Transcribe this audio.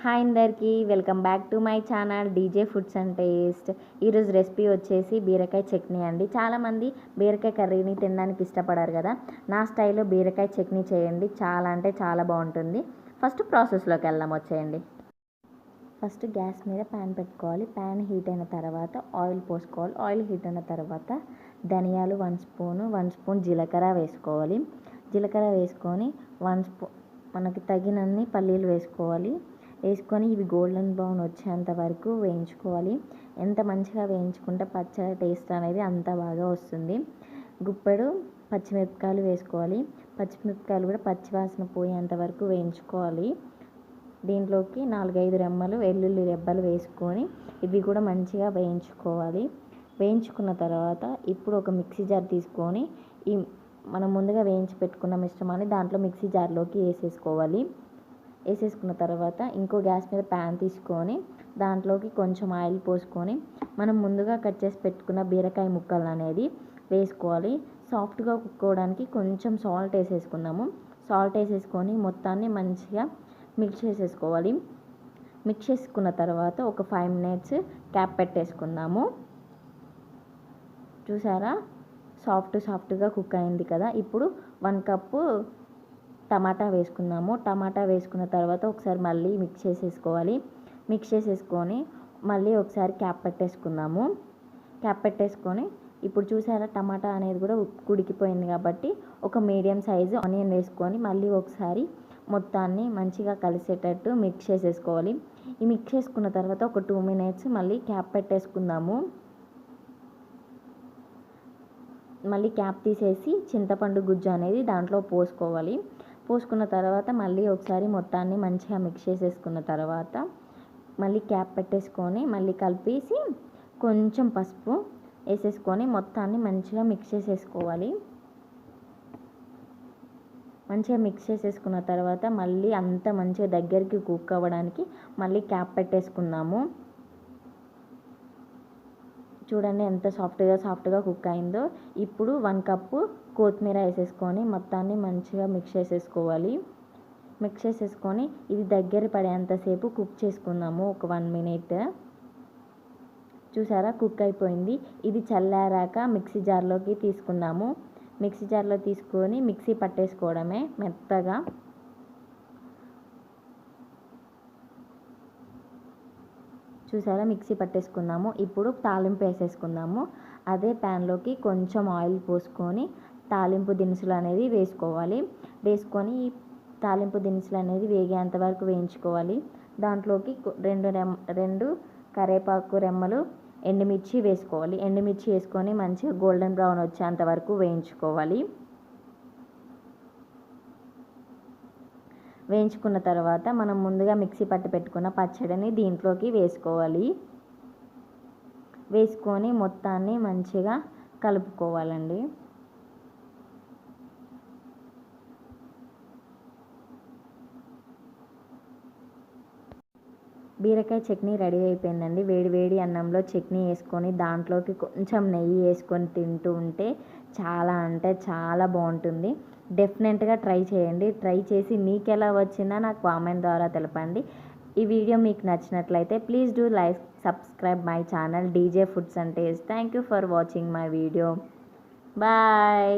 Hi అందరికీ, welcome back to my channel DJ foods and taste. ఈరోజు recipe వచ్చేసి బీరకాయ చట్నీ అండి. చాలామంది బీరకాయ కర్రీని తినడానికి ఇష్టపడారు కదా. నా స్టైల్లో బీరకాయ చట్నీ చేయండి, చాలా అంటే చాలా బాగుంటుంది. ఫస్ట్ ప్రాసెస్లోకి వెళ్దాం, వచ్చేయండి. ఫస్ట్ గ్యాస్ మీద ప్యాన్ పెట్టుకోవాలి. ప్యాన్ హీట్ అయిన తర్వాత ఆయిల్ పోసుకోవాలి. ఆయిల్ హీట్ అయిన తర్వాత ధనియాలు 1 స్పూన్ జీలకర్ర వేసుకోవాలి. జీలకర్ర వేసుకొని మనకి తగినన్ని పల్లీలు వేసుకోవాలి. వేసుకొని ఇవి గోల్డెన్ బ్రౌన్ వచ్చేంత వరకు వేయించుకోవాలి. ఎంత మంచిగా వేయించుకుంటే పచ్చడి టేస్ట్ అనేది అంత బాగా వస్తుంది. గుప్పెడు పచ్చిమిరపకాయలు వేసుకోవాలి. పచ్చిమిరపకాయలు కూడా పచ్చివాసన పోయేంత వరకు వేయించుకోవాలి. దీంట్లోకి 4-5 రెమ్మలు వెల్లుల్లి రెబ్బలు వేసుకొని ఇవి కూడా మంచిగా వేయించుకోవాలి. వేయించుకున్న తర్వాత ఇప్పుడు ఒక మిక్సీ జార్ తీసుకొని మనం ముందుగా వేయించి పెట్టుకున్న మిశ్రమాన్ని దాంట్లో మిక్సీ జార్లోకి వేసేసుకోవాలి. వేసేసుకున్న తర్వాత ఇంకో గ్యాస్ మీద ప్యాన్ తీసుకొని దాంట్లోకి కొంచెం ఆయిల్ పోసుకొని మనం ముందుగా కట్ చేసి పెట్టుకున్న బీరకాయ ముక్కలు అనేది వేసుకోవాలి. సాఫ్ట్గా కుక్ అవ్వడానికి కొంచెం సాల్ట్ వేసేసుకుందాము. సాల్ట్ వేసేసుకొని మొత్తాన్ని మంచిగా మిక్స్ చేసేసుకోవాలి. మిక్స్ చేసుకున్న తర్వాత ఒక 5 మినిట్స్ క్యాప్ పెట్టేసుకుందాము. చూసారా, సాఫ్ట్గా కుక్ అయింది కదా. ఇప్పుడు 1 కప్పు టమాటా వేసుకుందాము. టమాటా వేసుకున్న తర్వాత ఒకసారి మళ్ళీ మిక్స్ చేసేసుకోవాలి. మిక్స్ చేసేసుకొని మళ్ళీ ఒకసారి క్యాప్ పెట్టేసుకుందాము. క్యాప్ పెట్టేసుకొని ఇప్పుడు చూసారా, టమాటా అనేది కూడా ఉడికిపోయింది కాబట్టి ఒక మీడియం సైజు ఆనియన్ వేసుకొని మళ్ళీ ఒకసారి మొత్తాన్ని మంచిగా కలిసేటట్టు మిక్స్ చేసేసుకోవాలి. ఈ మిక్స్ చేసుకున్న తర్వాత ఒక 2 మినిట్స్ మళ్ళీ క్యాప్ పెట్టేసుకుందాము. మళ్ళీ క్యాప్ తీసేసి చింతపండు గుజ్జు అనేది దాంట్లో పోసుకోవాలి. పోసుకున్న తర్వాత మళ్ళీ ఒకసారి మొత్తాన్ని మంచిగా మిక్స్ చేసేసుకున్న తర్వాత మళ్ళీ క్యాప్ పెట్టేసుకొని మళ్ళీ కలిపేసి కొంచెం పసుపు వేసేసుకొని మొత్తాన్ని మంచిగా మిక్స్ చేసేసుకోవాలి. మంచిగా మిక్స్ చేసేసుకున్న తర్వాత మళ్ళీ అంత మంచిగా దగ్గరికి కుక్ అవ్వడానికి మళ్ళీ క్యాప్ పెట్టేసుకుందాము. చూడండి ఎంత సాఫ్ట్గా కుక్ అయిందో. ఇప్పుడు 1 కప్పు కొత్తిమీర వేసేసుకొని మొత్తాన్ని మంచిగా మిక్స్ చేసేసుకోవాలి. మిక్స్ చేసేసుకొని ఇది దగ్గర పడేంతసేపు కుక్ చేసుకుందాము, ఒక 1 మినిట్. చూసారా, కుక్ అయిపోయింది. ఇది చల్లారాక మిక్సీ జార్లోకి తీసుకుందాము. మిక్సీ జార్లో తీసుకొని మిక్సీ పట్టేసుకోవడమే మెత్తగా. చూసారా, మిక్సీ పట్టేసుకుందాము. ఇప్పుడు తాలింపు వేసేసుకుందాము. అదే ప్యాన్లోకి కొంచెం ఆయిల్ పోసుకొని తాలింపు దినుసులు అనేది వేసుకోవాలి. వేసుకొని తాలింపు దినుసులు అనేది వేగేంత వరకు వేయించుకోవాలి. దాంట్లోకి 2 కరివేపాకు రెమ్మలు ఎండుమిర్చి వేసుకోవాలి. ఎండుమిర్చి వేసుకొని మంచిగా గోల్డెన్ బ్రౌన్ వచ్చేంత వరకు వేయించుకోవాలి. వేయించుకున్న తర్వాత మనం ముందుగా మిక్సీ పట్టి పెట్టుకున్న పచ్చడిని దీంట్లోకి వేసుకోవాలి. వేసుకొని మొత్తాన్ని మంచిగా కలుపుకోవాలండి. బీరకాయ చట్నీ రెడీ అయిపోయిందండి. వేడి అన్నంలో చట్నీ వేసుకొని దాంట్లోకి కొంచెం నెయ్యి వేసుకొని తింటూ ఉంటే చాలా అంటే చాలా బాగుంటుంది. డెఫినెట్గా ట్రై చేయండి. ట్రై చేసి మీకు ఎలా వచ్చిందో నాకు కామెంట్ ద్వారా తెలపండి. ఈ వీడియో మీకు నచ్చినట్లయితే please do like, subscribe my channel DJ foods and taste. Thank you for watching my video. Bye.